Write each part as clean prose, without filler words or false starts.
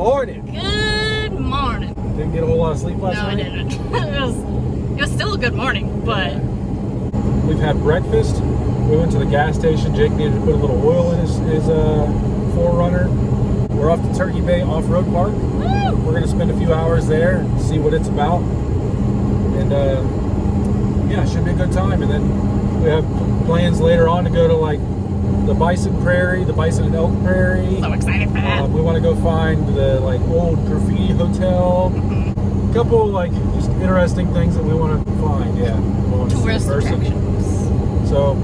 morning. Good morning. Didn't get a whole lot of sleep last night? No, I didn't. It was still a good morning, but... We've had breakfast. We went to the gas station. Jake needed to put a little oil in his 4Runner. We're off to Turkey Bay Off-Road Park. Woo! We're going to spend a few hours there and see what it's about. And yeah, it should be a good time. And then we have plans later on to go to like the bison prairie, the bison and elk prairie. So excited for that. We want to go find the like old graffiti hotel. A couple like just interesting things that we want to find. Yeah, we want to see in person. Attractions. So,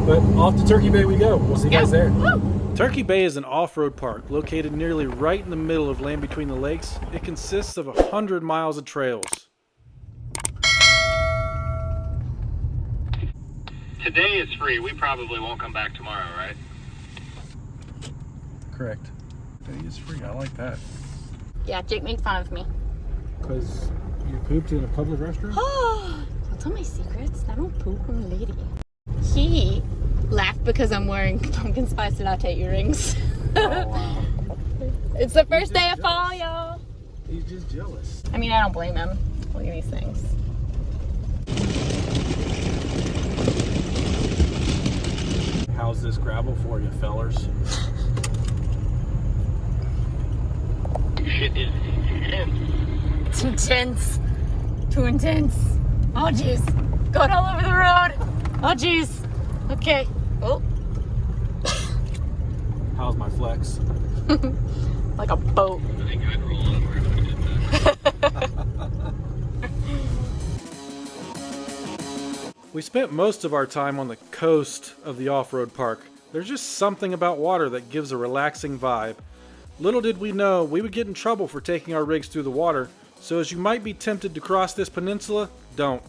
but off to Turkey Bay we go. We'll see you guys there. Woo! Turkey Bay is an off-road park located nearly right in the middle of Land Between the Lakes. It consists of 100 miles of trails. Today is free. We probably won't come back tomorrow, right? Correct. Today is free. I like that. Yeah, Jake made fun of me. Because you pooped in a public restroom? Don't tell my secrets. I don't poop. I'm a lady. He laughed because I'm wearing pumpkin spice latte earrings. Oh, wow. It's the first day of fall, y'all. He's just jealous. I mean, I don't blame him. Look at these things. How's this gravel for you, fellers? Shit is intense. It's intense. Too intense. Oh, jeez. Going all over the road. Oh, jeez. Okay. Oh. How's my flex? Like a boat. I think I'd roll over if we did that. We spent most of our time on the coast of the off-road park. There's just something about water that gives a relaxing vibe. Little did we know we would get in trouble for taking our rigs through the water, so as you might be tempted to cross this peninsula, don't.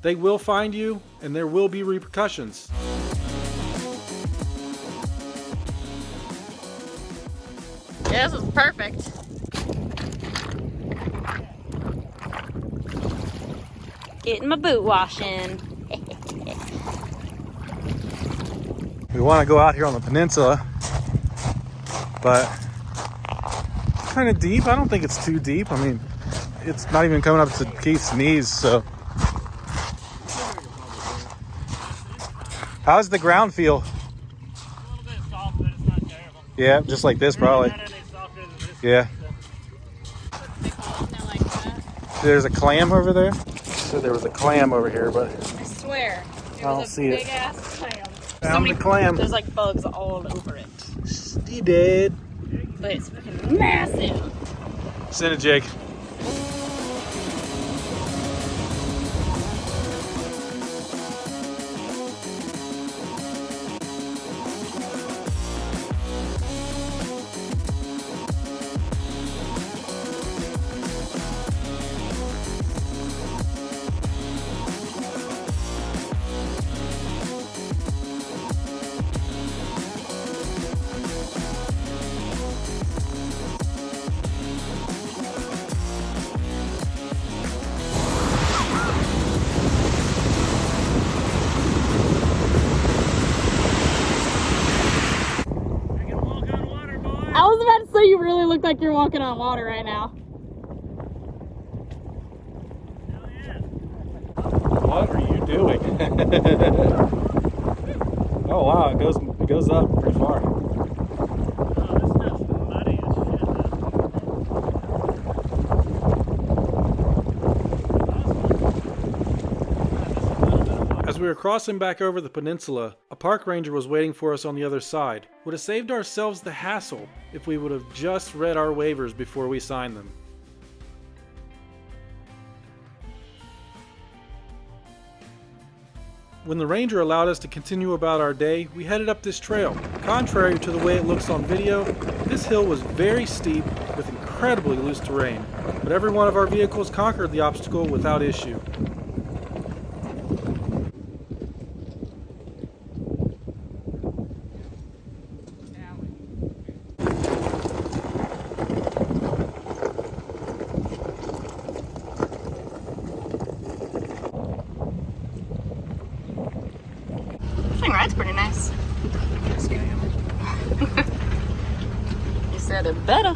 They will find you, and there will be repercussions. Yeah, this is perfect. Getting my boot washing. We want to go out here on the peninsula, but it's kind of deep. I don't think it's too deep. I mean, it's not even coming up to Keith's knees, so. How's the ground feel? A little bit soft, but it's not terrible. Yeah, just like this probably. Not any softer than this. Yeah. Like There's a clam over there. So there was a clam over here, but I swear. It I don't was a see it. big ass clam. Found the clam. There's like bugs all over it. He did. But it's freaking massive. Send it, Jake. I was about to say you really look like you're walking on water right now. What are you doing? Oh wow, it goes up pretty far. As we were crossing back over the peninsula, a park ranger was waiting for us on the other side. Would have saved ourselves the hassle if we would have just read our waivers before we signed them. When the ranger allowed us to continue about our day, we headed up this trail. Contrary to the way it looks on video, this hill was very steep with incredibly loose terrain, but every one of our vehicles conquered the obstacle without issue. Ride's pretty nice. You said it better.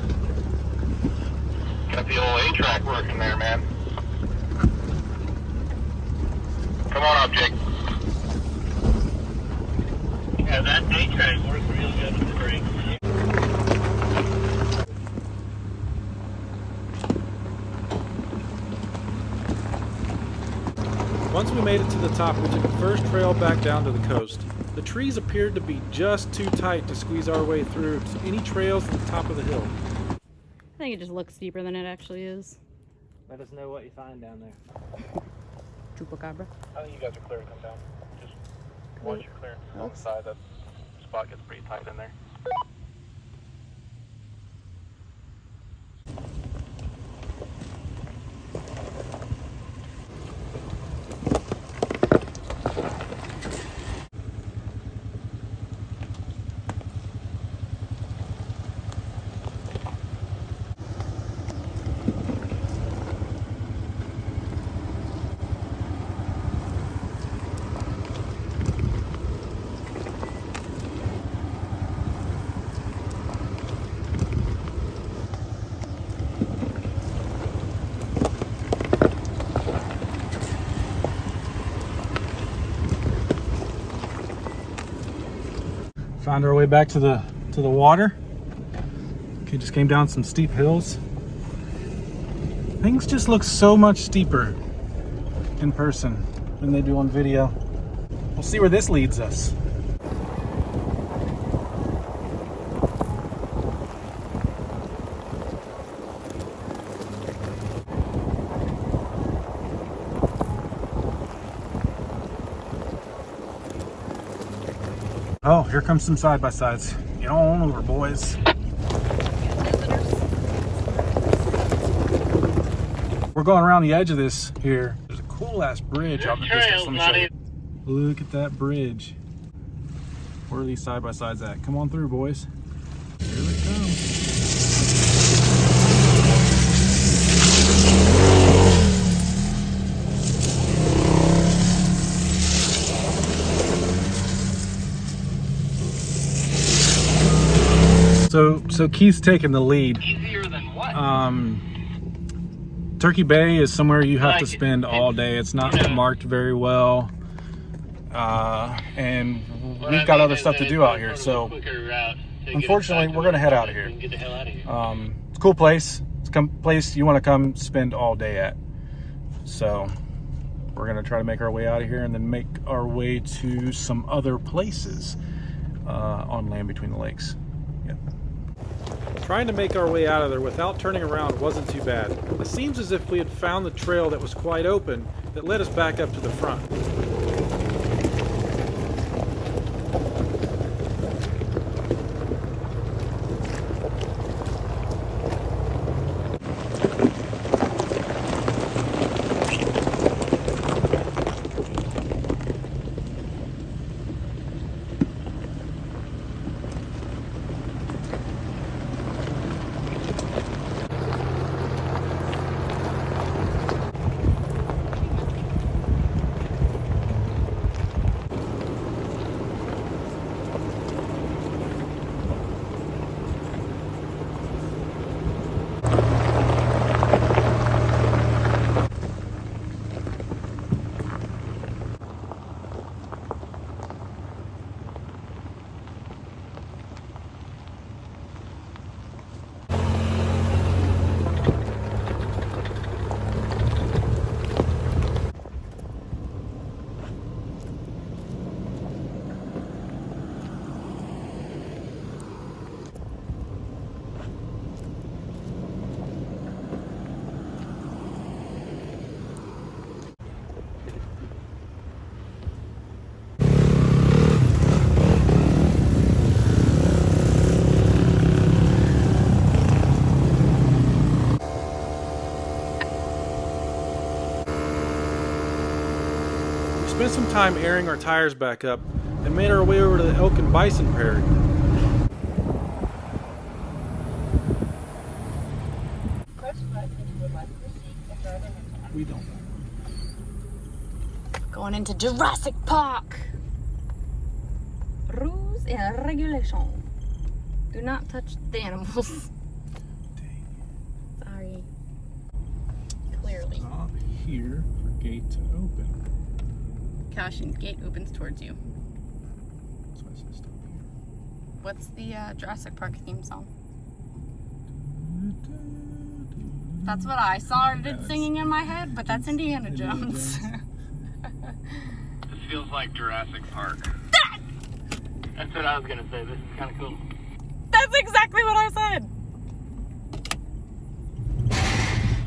the old A-track working there, man. Come on up, Jake. Yeah, that A-track works real good with the brakes. Once we made it to the top, we took the first trail back down to the coast. The trees appeared to be just too tight to squeeze our way through any trails at the top of the hill. I think it just looks steeper than it actually is. Let us know what you find down there. Chupacabra. I think you guys are clear to come down. Just once you're clear on the side, that spot gets pretty tight in there. Found our way back to the water. Okay, just came down some steep hills. Things just look so much steeper in person than they do on video. We'll see where this leads us. Oh, here comes some side-by-sides. Get on over, boys. We're going around the edge of this here. There's a cool-ass bridge out in the distance. Let me show you. Look at that bridge. Where are these side-by-sides at? Come on through, boys. Here it comes. So Keith's taking the lead. Easier than what? Turkey Bay is somewhere you have to spend all day. It's not marked very well. And we've got other stuff to do out here. So unfortunately, we're going to head out of here. It's a cool place. It's a place you want to come spend all day at. So we're going to try to make our way out of here and then make our way to some other places on land between the lakes. Yep. Trying to make our way out of there without turning around wasn't too bad. It seems as if we had found the trail that was quite open that led us back up to the front. Spent some time airing our tires back up and made our way over to the elk and bison prairie. We don't. Going into Jurassic Park. Rules and regulations. Do not touch the animals. Sorry. me. Not here for gate to open. Caution, gate opens towards you. That's why I said stop here. What's the Jurassic Park theme song? That's what I started singing in my head, but that's Indiana Jones. This feels like Jurassic Park. That's what I was gonna say. This is kind of cool. That's exactly what I said.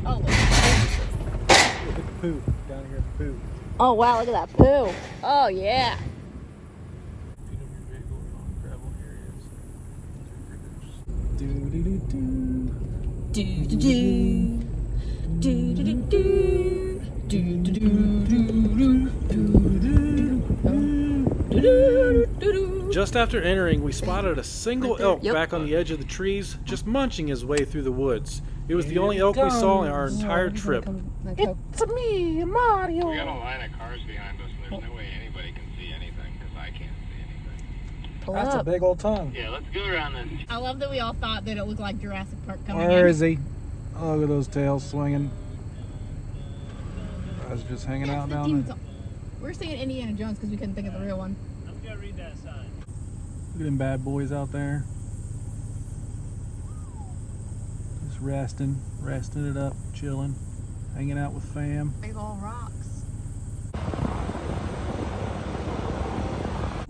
Oh, look. Look at the poo. Down here at the poo. Oh, wow, look at that poo. Oh, yeah. Feet of your vehicle on gravel areas. Do-do-do-do. Do-do-do. Do-do-do-do. Do-do-do-do. Just after entering, we spotted a single Right there. elk Yep. back on the edge of the trees, just munching his way through the woods. It was the only elk we saw in our entire trip. It's me, Mario. We got a line of cars behind us, and there's no way anybody can see anything because I can't see anything. Pull That's a up. big old tongue. Yeah, let's go around this. I love that we all thought that it looked like Jurassic Park coming Where in. is he? Oh, look at those tails swinging. I was just hanging out That's the down theme there. song. We're singing Indiana Jones because we couldn't think of the real one. I'm gonna read that sign. Look at them bad boys out there. Just resting it up, chilling, hanging out with fam. Big old rocks.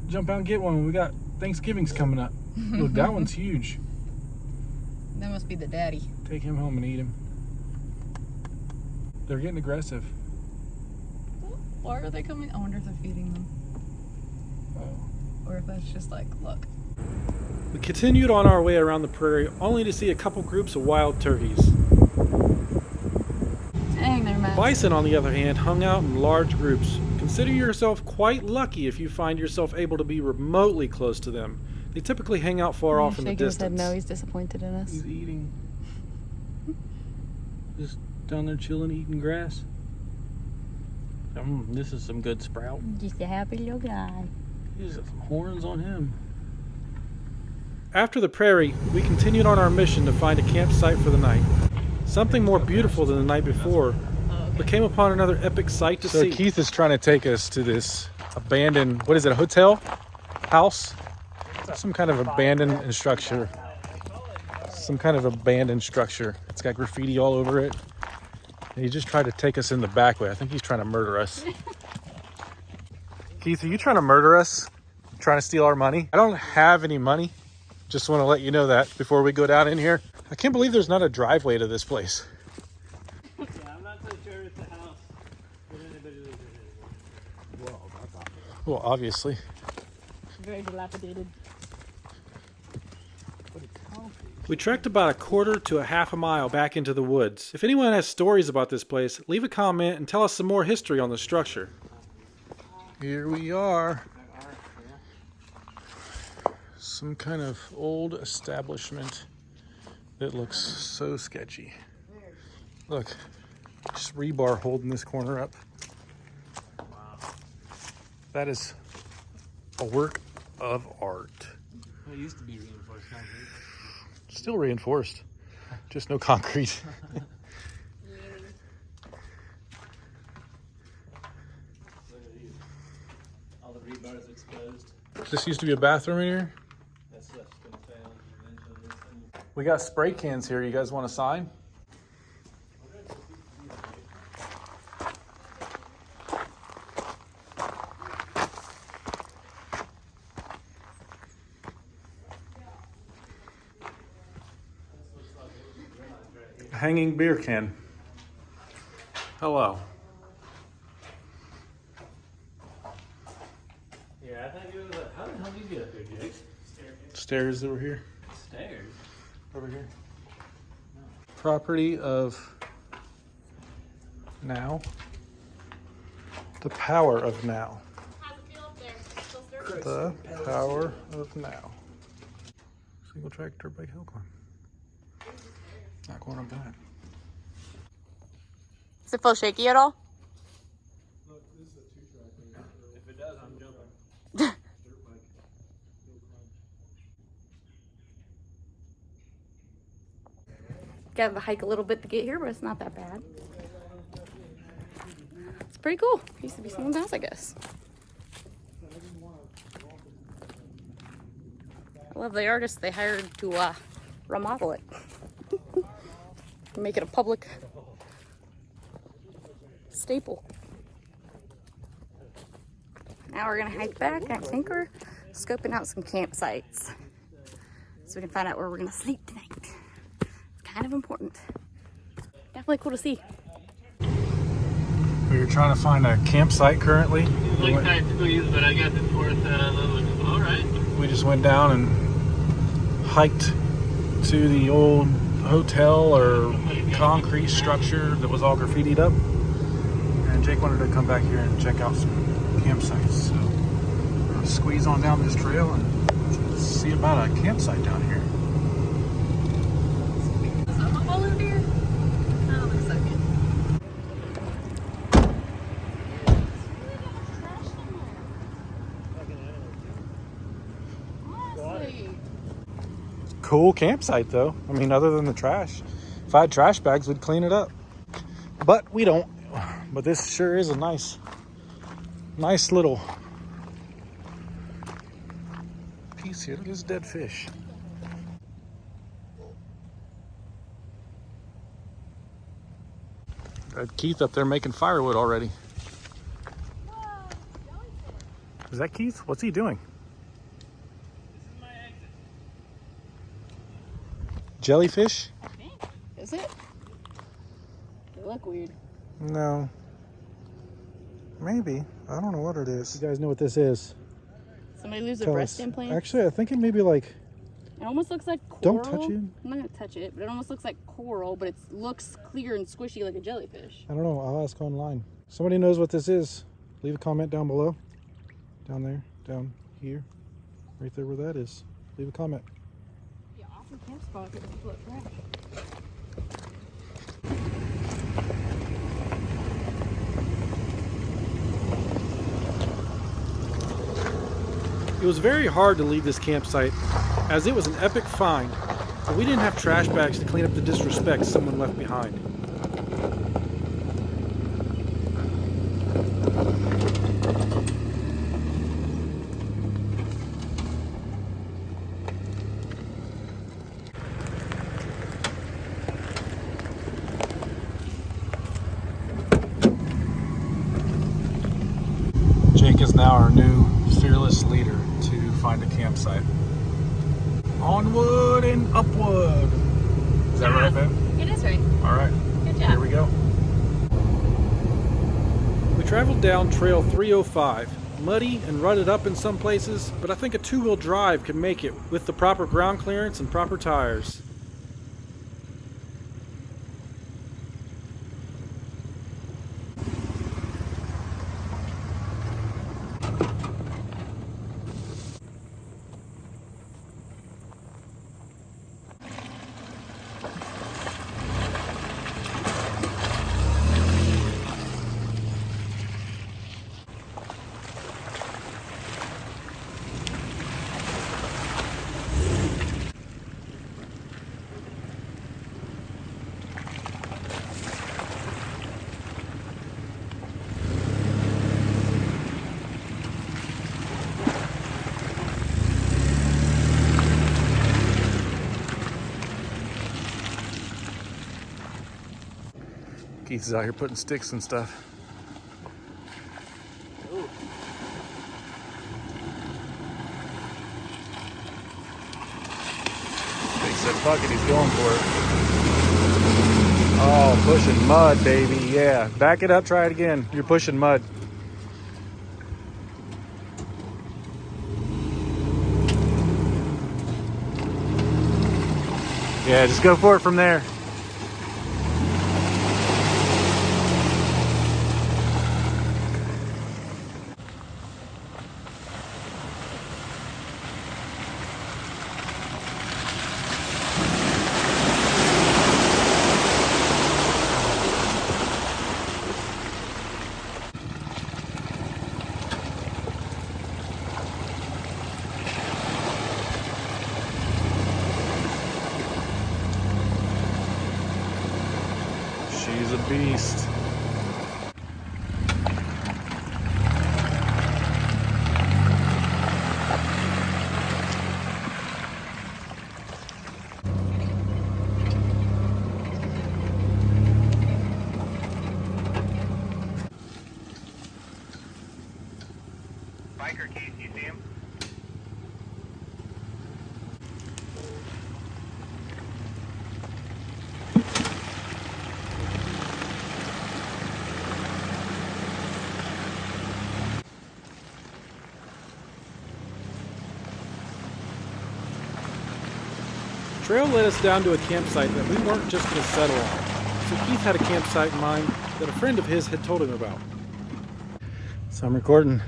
Jump out and get one. We got Thanksgiving's coming up. Look, that one's huge. That must be the daddy. Take him home and eat him. They're getting aggressive. Why are they coming? I wonder if they're feeding them. Oh. Or if that's just like, look. We continued on our way around the prairie, only to see a couple groups of wild turkeys. Dang, they're mad. Bison, on the other hand, hung out in large groups. Consider yourself quite lucky if you find yourself able to be remotely close to them. They typically hang out far off in the distance. No, he's disappointed in us. He's eating. Just down there chilling, eating grass. This is some good sprout. Just a happy little guy. He's got some horns on him. After the prairie, we continued on our mission to find a campsite for the night. Something more beautiful than the night before, but came upon another epic sight to see. So Keith is trying to take us to this abandoned, what is it, a hotel? House? Some kind of abandoned structure. Some kind of abandoned structure. It's got graffiti all over it. And he just tried to take us in the back way. I think he's trying to murder us. Keith, are you trying to murder us? Trying to steal our money? I don't have any money. Just want to let you know that before we go down in here. I can't believe there's not a driveway to this place. Yeah, I'm not so sure it's a house that anybody lives in anymore. Well, obviously. Very dilapidated. We trekked about a quarter to a half a mile back into the woods. If anyone has stories about this place, leave a comment and tell us some more history on the structure. Here we are. Some kind of old establishment that looks so sketchy. Look, just rebar holding this corner up. That is a work of art. It used to be reinforced concrete. Still reinforced, just no concrete. Look at these. All the rebar's exposed. This used to be a bathroom in here. That's just gonna fail eventually. We got spray cans here. You guys want to sign? Hanging beer can. Hello. Yeah, I think it was how the hell did you get up here, Jake? Stairs over here. Stairs. Over here. Property of now. The power of now. How's it feel up there? Still sturdy? The power of now. Single track dirt bike hill climb. Not going up that. Does it feel shaky at all? Look, this is a 2-track. If it does, I'm jumping. Dirt bike hill climb. Got to hike a little bit to get here, but it's not that bad. pretty cool. Used to be someone's house, I guess. I love the artist they hired to remodel it. Make it a public staple. Now we're gonna hike back. I think we're scoping out some campsites so we can find out where we're gonna sleep tonight. It's kind of important. Definitely cool to see. We're trying to find a campsite currently. Looks tight squeeze, but I guess it's worth a little. All right. We just went down and hiked to the old hotel or concrete structure that was all graffitied up. And Jake wanted to come back here and check out some campsites. So we're gonna squeeze on down this trail and see about a campsite down here. Is that buffalo deer? Oh, looks like it. Honestly. Cool campsite though. I mean, other than the trash. If I had trash bags, we'd clean it up. But we don't. But this sure is a nice little piece here. Look at this dead fish. Got Keith up there making firewood already. Is that Keith? What's he doing? This is my exit. Jellyfish? I think. Is it? They look weird. No. Maybe. I don't know what it is. You guys know what this is? Somebody lose a Tell breast us. implant? Actually, I think it may be like... It almost looks like coral. Don't touch it. I'm not gonna touch it, but it almost looks like coral, but it looks clear and squishy like a jellyfish. I don't know. I'll ask online. Somebody knows what this is. Leave a comment down below. Down there. Down here. Right there where that is. Leave a comment. Yeah, awesome camp spot if people look trash. It was very hard to leave this campsite as it was an epic find, but we didn't have trash bags to clean up the disrespect someone left behind. Jake is now our new fearless leader to find a campsite. Onward and upward. Is that right, babe? It is right. All right. Good job. Here we go. We traveled down Trail 305, muddy and rutted up in some places, but I think a two-wheel drive can make it with the proper ground clearance and proper tires. Keith is out here putting sticks and stuff. Jake said, fuck it, he's going for it. Oh, pushing mud, baby. Yeah. Back it up, try it again. You're pushing mud. Yeah, just go for it from there. She's a beast. trail led us down to a campsite that we weren't just going to settle on. So Keith had a campsite in mind that a friend of his had told him about. So I'm recording.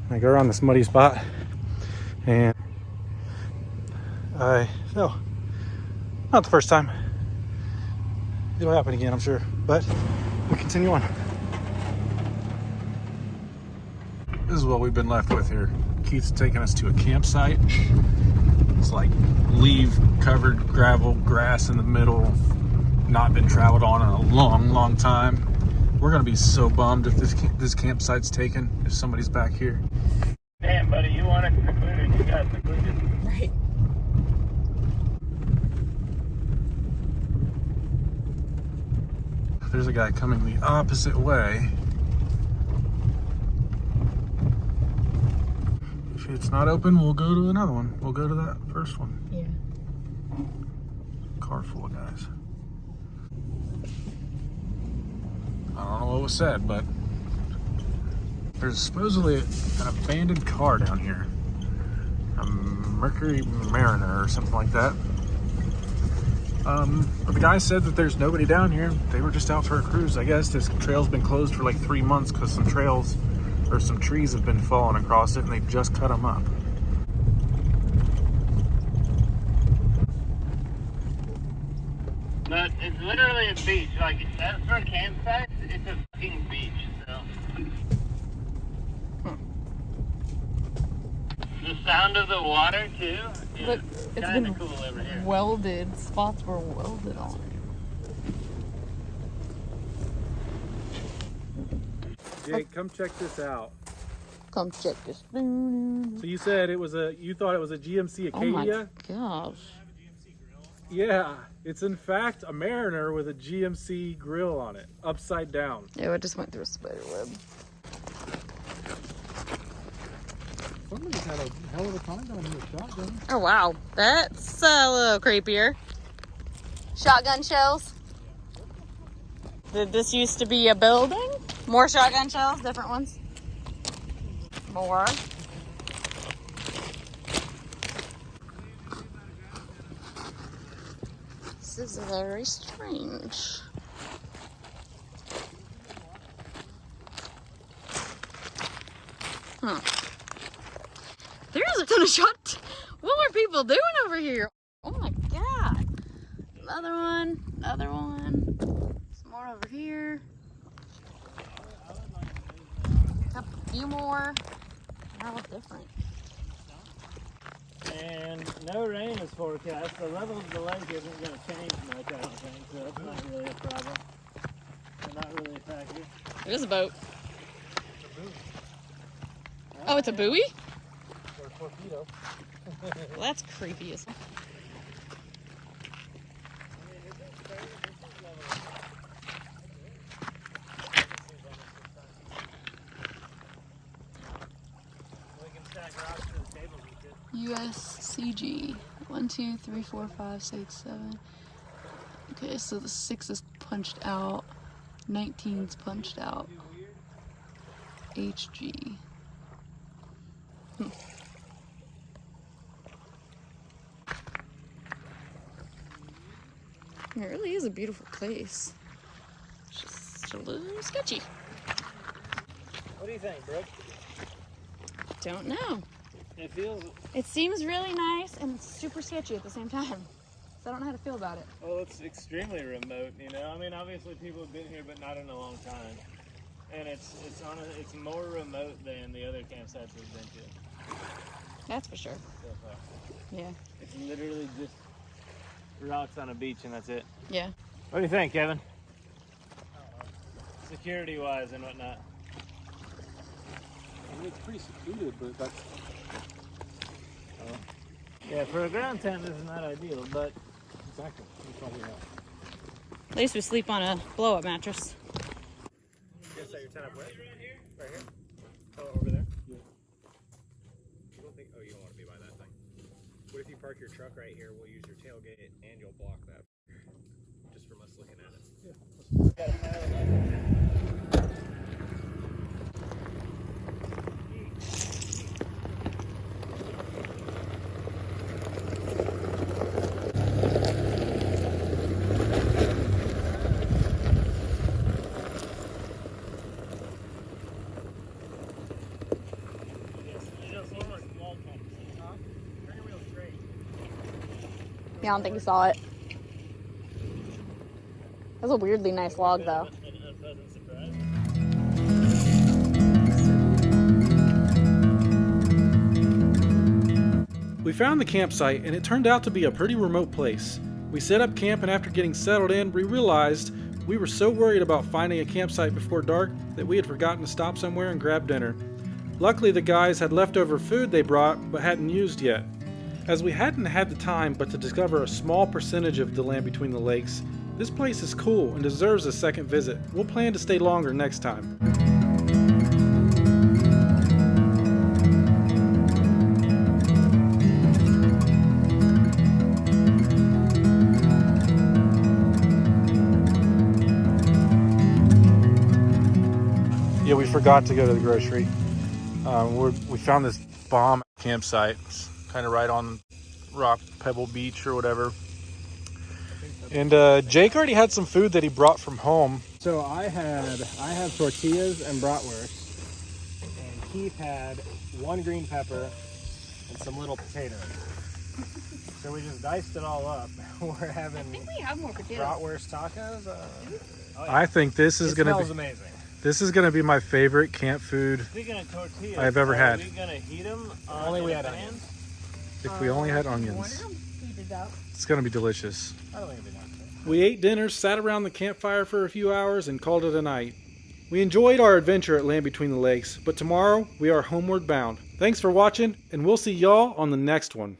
I go around this muddy spot and I fell. Not the first time. It'll happen again, I'm sure, but we continue on. This is what we've been left with here. Keith's taking us to a campsite. It's like leaf-covered gravel, grass in the middle, not been traveled on in a long, long time. We're gonna be so bummed if this campsite's taken, if somebody's back here. Damn, buddy, you wanted secluded, you got secluded. Right. There's a guy coming the opposite way. If it's not open, we'll go to another one. We'll go to that first one. Yeah. Car full of guys. I don't know what was said, but there's supposedly an abandoned car down here. A Mercury Mariner or something like that. But the guy said that there's nobody down here. They were just out for a cruise. I guess this trail's been closed for like 3 months because some trees have been falling across it and they just cut them up. But it's literally a beach. Like, as for campsites, it's a fucking beach, so. The sound of the water, too, Look, is it's kind been of cool over here. welded. Spots were welded on. Jake, come check this out. Come check this. So you said you thought it was a GMC Acadia? Oh my gosh. Yeah, it's in fact a Mariner with a GMC grill on it, upside down. Yeah, it just went through a spider web. Somebody's had a hell of a time down here with shotgun. Oh wow, that's a little creepier. Shotgun shells. Did this used to be a building? More shotgun shells, different ones. More. This is very strange. Huh. There's a ton of shot. What are people doing over here? Oh my god. Another one, another one. Some more over here. A few more. They're all different. And no rain is forecast. The level of the lake isn't going to change much, I don't think, so that's not really a problem. It's not really a factor. It is a boat. Oh, it's a buoy? Or a torpedo. Well, that's creepy as hell. USCG 1, 2, 3, 4, 5, 6, 7. Okay, so the 6 is punched out, 19's punched out. HG. It really is a beautiful place. It's just a little sketchy. What do you think, Brooke? Don't know. It feels, It seems really nice and it's super sketchy at the same time. So I don't know how to feel about it. well, it's extremely remote, you know? I mean, obviously people have been here, but not in a long time. And it's more remote than the other campsites we've been to That's for sure. so far. Yeah. It's literally just rocks on a beach and that's it. Yeah. What do you think, Kevin? Security-wise and whatnot. I mean, it's pretty secluded, but that's... Yeah, for a ground tent, this is not ideal, but Exactly. That's all we have. At least we sleep on a blow-up mattress. you gonna set your tent up where? Right here? Oh, over there? Yeah. You don't think, oh, you don't want to be by that thing. What if you park your truck right here? We'll use your tailgate and you'll block that. Just from us looking at it. Yeah, I don't think you saw it. That's a weirdly nice log, though. An unpleasant surprise. We found the campsite, and it turned out to be a pretty remote place. We set up camp, and after getting settled in, we realized we were so worried about finding a campsite before dark that we had forgotten to stop somewhere and grab dinner. Luckily, the guys had leftover food they brought but hadn't used yet. As we hadn't had the time but to discover a small percentage of the land between the lakes, this place is cool and deserves a second visit. We'll plan to stay longer next time. Yeah, we forgot to go to the grocery. We found this bomb campsite. It's kind of right on Rock Pebble Beach or whatever. And Jake already had some food that he brought from home. So I have tortillas and bratwurst, and Keith had one green pepper and some little potatoes. So we just diced it all up. We're having we have more potatoes. bratwurst tacos. Oh yeah. I think this is gonna smells be amazing. this is gonna be my favorite camp food Speaking of tortillas, I've ever had. Are we gonna heat them? Only we had onions. if we only had onions. It's gonna be delicious. I don't think it'd be nice. We ate dinner, sat around the campfire for a few hours, and called it a night. We enjoyed our adventure at Land Between the Lakes, but tomorrow we are homeward bound. Thanks for watching, and we'll see y'all on the next one.